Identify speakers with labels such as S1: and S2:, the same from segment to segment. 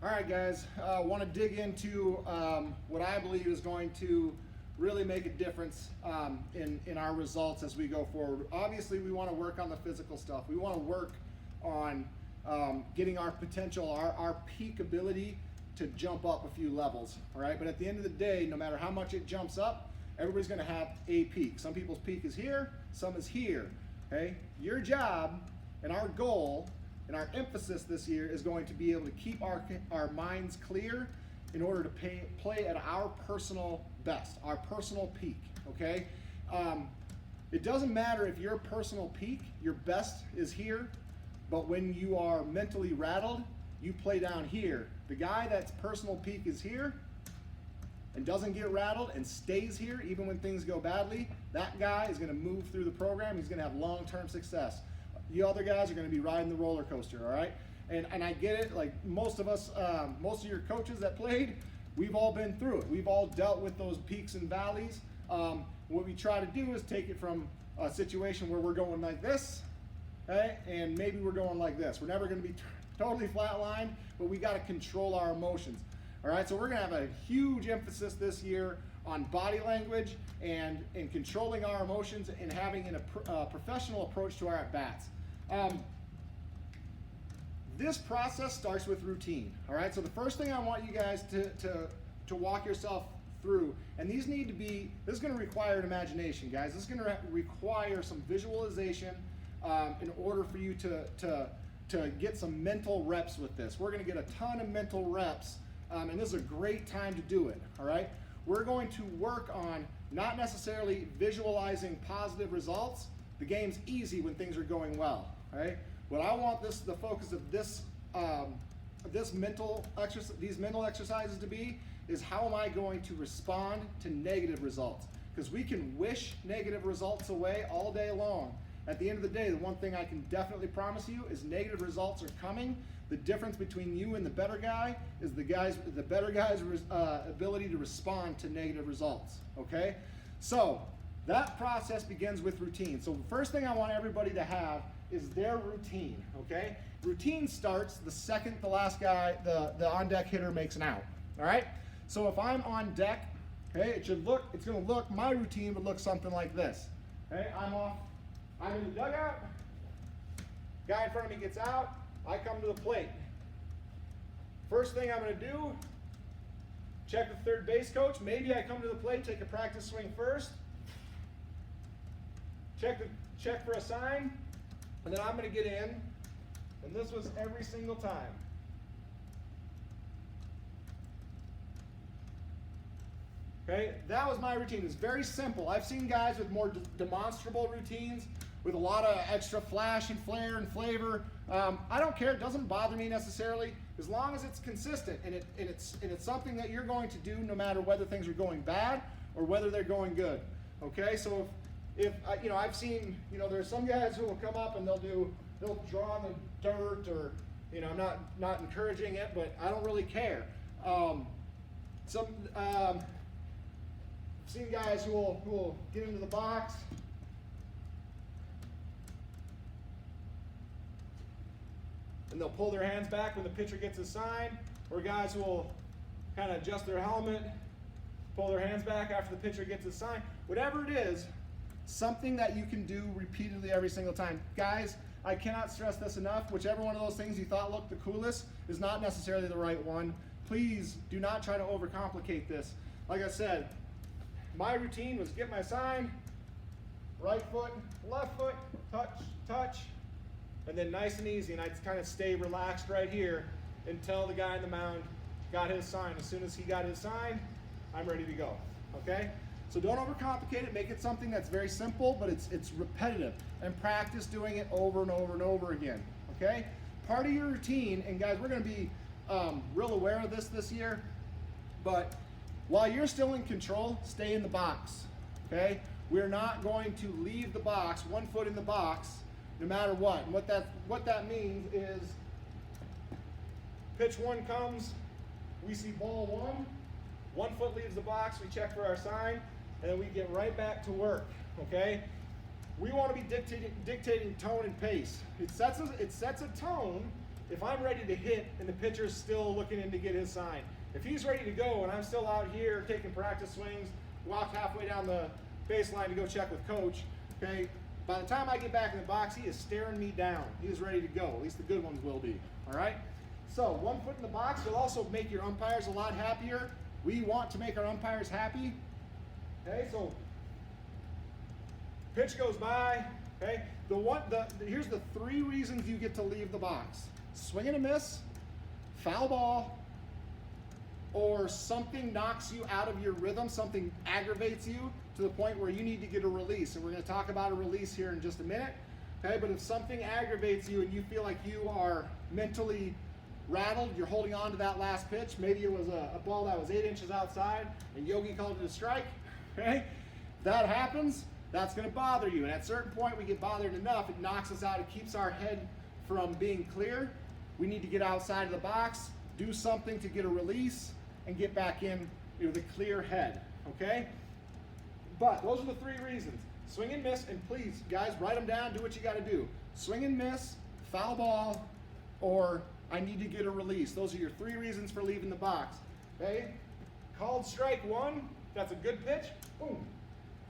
S1: All right, guys, want to dig into what I believe is going to really make a difference in our results as we go forward. Obviously, we want to work on the physical stuff. We want to work on getting our potential, our peak ability to jump up a few levels, all right? But at the end of the day, no matter how much it jumps up, everybody's going to have a peak. Some people's peak is here, some is here, okay? Your job and our goal and our emphasis this year is going to be able to keep our minds clear in order to play at our personal best, our personal peak, okay? It doesn't matter if your personal peak, your best is here, but when you are mentally rattled, you play down here. The guy that's personal peak is here and doesn't get rattled and stays here even when things go badly, that guy is gonna move through the program, he's gonna have long-term success. You other guys are going to be riding the roller coaster, all right? And I get it, like most of us, most of your coaches that played, we've all been through it. We've all dealt with those peaks and valleys. What we try to do is take it from a situation where we're going like this, okay? And maybe we're going like this. We're never going to be totally flatlined, but we got to control our emotions, all right? So we're going to have a huge emphasis this year on body language and controlling our emotions and having a professional approach to our at-bats. This process starts with routine, all right? So the first thing I want you guys to walk yourself through, and these need to be, this is gonna require an imagination, guys. This is gonna require some visualization in order for you to get some mental reps with this. We're gonna get a ton of mental reps, and this is a great time to do it, all right? We're going to work on not necessarily visualizing positive results. The game's easy when things are going well, right? What I want the focus of these mental exercises to be is how am I going to respond to negative results? Because we can wish negative results away all day long. At the end of the day, the one thing I can definitely promise you is negative results are coming. The difference between you and the better guy is the better guy's ability to respond to negative results, okay? So that process begins with routine. So the first thing I want everybody to have is their routine, okay? Routine starts the second the last guy, the on-deck hitter makes an out, all right? So if I'm on deck, okay, it's gonna look, my routine would look something like this, okay? I'm in the dugout, guy in front of me gets out, I come to the plate. First thing I'm gonna do, check the third base coach. Maybe I come to the plate, take a practice swing first, check for a sign, and then I'm gonna get in, and this was every single time. Okay, that was my routine. It's very simple. I've seen guys with more demonstrable routines with a lot of extra flash and flare and flavor. I don't care, it doesn't bother me necessarily, as long as it's consistent and it's something that you're going to do no matter whether things are going bad or whether they're going good. Okay, so if I've seen, there's some guys who will come up and they'll draw in the dirt, or I'm not encouraging it, but I don't really care. I've seen guys who will get into the box and they'll pull their hands back when the pitcher gets a sign, or guys who will kind of adjust their helmet, pull their hands back after the pitcher gets a sign. Whatever it is, something that you can do repeatedly every single time. Guys, I cannot stress this enough. Whichever one of those things you thought looked the coolest is not necessarily the right one. Please do not try to overcomplicate this. Like I said, my routine was get my sign, right foot, left foot, touch, touch, and then nice and easy, and I'd kind of stay relaxed right here until the guy in the mound got his sign. As soon as he got his sign, I'm ready to go, okay? So don't overcomplicate it, make it something that's very simple, but it's repetitive, and practice doing it over and over and over again, okay? Part of your routine, and guys, we're gonna be real aware of this year, but while you're still in control, stay in the box, okay? We're not going to leave the box, 1 foot in the box, no matter what. And what that means is, pitch one comes, we see ball one, 1 foot leaves the box, we check for our sign, and then we get right back to work, okay? We want to be dictating tone and pace. It sets a tone if I'm ready to hit and the pitcher's still looking in to get his sign, if he's ready to go and I'm still out here taking practice swings, walked halfway down the baseline to go check with coach, okay, by the time I get back in the box, he is staring me down. He is ready to go. At least the good ones will be, all right? So 1 foot in the box will also make your umpires a lot happier. We want to make our umpires happy. Okay, so pitch goes by. Okay, here's the 3 reasons you get to leave the box: swing and a miss, foul ball, or something knocks you out of your rhythm, something aggravates you to the point where you need to get a release. And we're going to talk about a release here in just a minute. Okay, but if something aggravates you and you feel like you are mentally rattled, you're holding on to that last pitch, maybe it was a ball that was 8 inches outside and Yogi called it a strike, okay? That happens, that's going to bother you. And at a certain point we get bothered enough, it knocks us out, it keeps our head from being clear. We need to get outside of the box, do something to get a release, and get back in with a clear head, okay? But those are the 3 reasons: swing and miss, and please, guys, write them down, do what you got to do. Swing and miss, foul ball, or I need to get a release. Those are your 3 reasons for leaving the box, okay? Called strike 1, that's a good pitch, boom,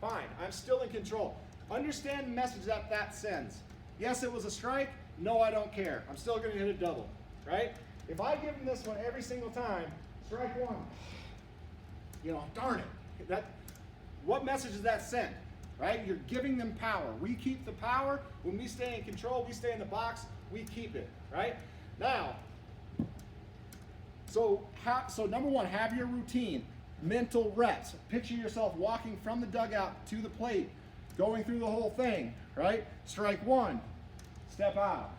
S1: fine, I'm still in control. Understand the message that that sends. Yes, it was a strike, no, I don't care. I'm still gonna hit a double, right? If I give him this one every single time, strike 1, you know, darn it. What message does that send, right? You're giving them power. We keep the power. When we stay in control, we stay in the box, we keep it, right? Now, so number 1, have your routine, mental reps. Picture yourself walking from the dugout to the plate, going through the whole thing, right? Strike 1, step out.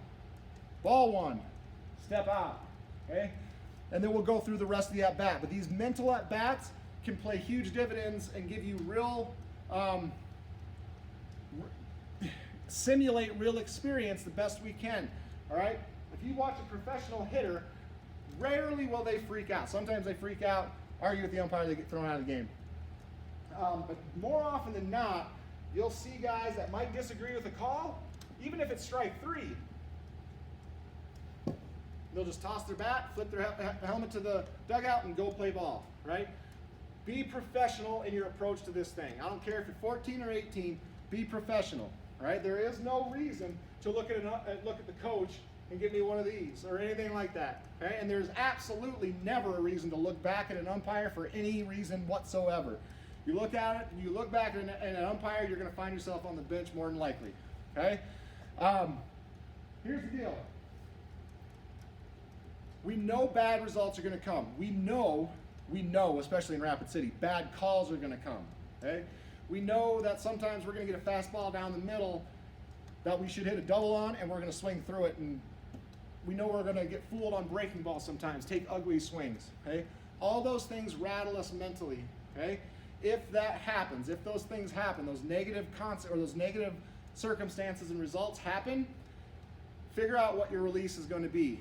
S1: Ball 1, step out, okay? And then we'll go through the rest of the at-bat. But these mental at-bats can play huge dividends and give you real, simulate real experience the best we can, all right? If you watch a professional hitter, rarely will they freak out. Sometimes they freak out, argue with the umpire, they get thrown out of the game. But more often than not, you'll see guys that might disagree with a call, even if it's strike 3. They'll just toss their bat, flip their helmet to the dugout, and go play ball, right? Be professional in your approach to this thing. I don't care if you're 14 or 18, be professional, right? There is no reason to look at the coach and give me one of these or anything like that, okay? And there's absolutely never a reason to look back at an umpire for any reason whatsoever. You look at it, you look back at an umpire, you're going to find yourself on the bench more than likely, okay? Here's the deal. We know bad results are going to come. We know, especially in Rapid City, bad calls are going to come, okay? We know that sometimes we're going to get a fastball down the middle that we should hit a double on, and we're going to swing through it, and we know we're going to get fooled on breaking balls sometimes, take ugly swings, okay? All those things rattle us mentally, okay? If that happens, if those things happen, those negative circumstances and results happen, figure out what your release is going to be,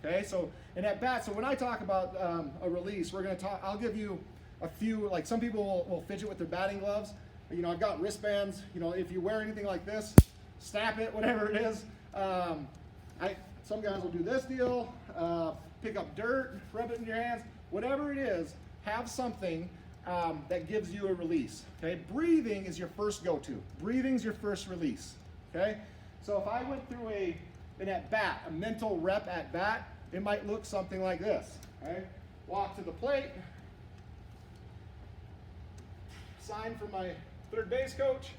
S1: okay? So, and at bat, so when I talk about a release, I'll give you a few, like some people will fidget with their batting gloves. You know, I've got wristbands, you know, if you wear anything like this, snap it, whatever it is. Some guys will do this deal, pick up dirt, rub it in your hands, whatever it is, have something that gives you a release, okay? Breathing is your first go-to. Breathing's your first release, okay? So if I went through an at-bat, a mental rep at-bat, it might look something like this, okay? Walk to the plate, sign from my third base coach,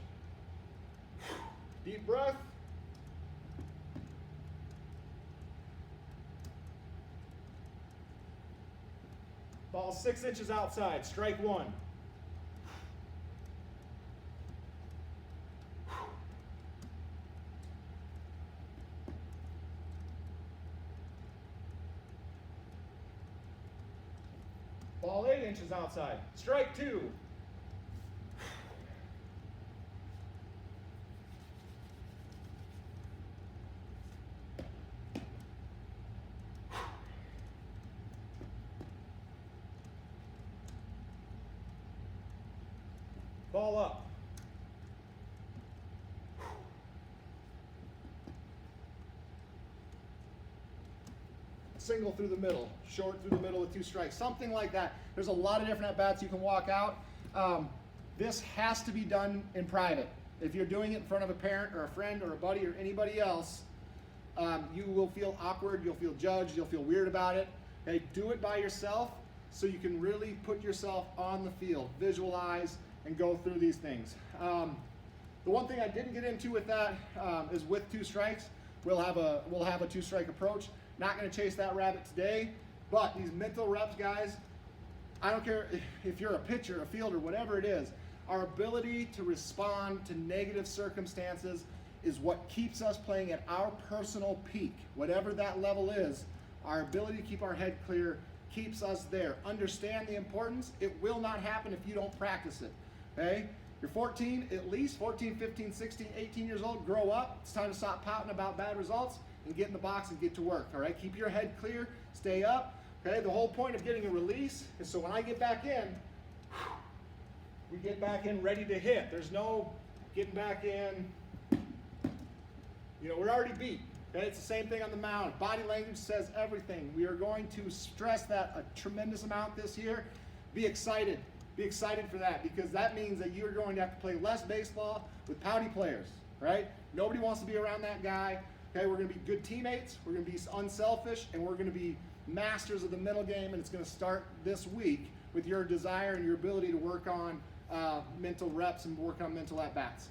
S1: deep breath, ball 6 inches outside, strike 1. Ball 8 inches outside, strike 2. Ball up. single through the middle, short through the middle with 2 strikes, something like that. There's a lot of different at-bats you can walk out. This has to be done in private. If you're doing it in front of a parent or a friend or a buddy or anybody else, you will feel awkward, you'll feel judged, you'll feel weird about it. Okay, do it by yourself so you can really put yourself on the field, visualize, and go through these things. The one thing I didn't get into with that is with 2 strikes. We'll have a 2-strike approach. Not going to chase that rabbit today, but these mental reps, guys, I don't care if you're a pitcher, a fielder, whatever it is, our ability to respond to negative circumstances is what keeps us playing at our personal peak. Whatever that level is, our ability to keep our head clear keeps us there. Understand the importance. It will not happen if you don't practice it, okay? You're 14, at least 14, 15, 16, 18 years old, grow up. It's time to stop pouting about bad results and get in the box and get to work, all right? Keep your head clear, stay up, okay? The whole point of getting a release is so when I get back in, we get back in ready to hit. There's no getting back in, you know, we're already beat. Okay? It's the same thing on the mound. Body language says everything. We are going to stress that a tremendous amount this year. Be excited. Be excited for that, because that means that you're going to have to play less baseball with pouty players, right? Nobody wants to be around that guy. Okay, we're going to be good teammates. We're going to be unselfish, and we're going to be masters of the mental game, and it's going to start this week with your desire and your ability to work on mental reps and work on mental at-bats.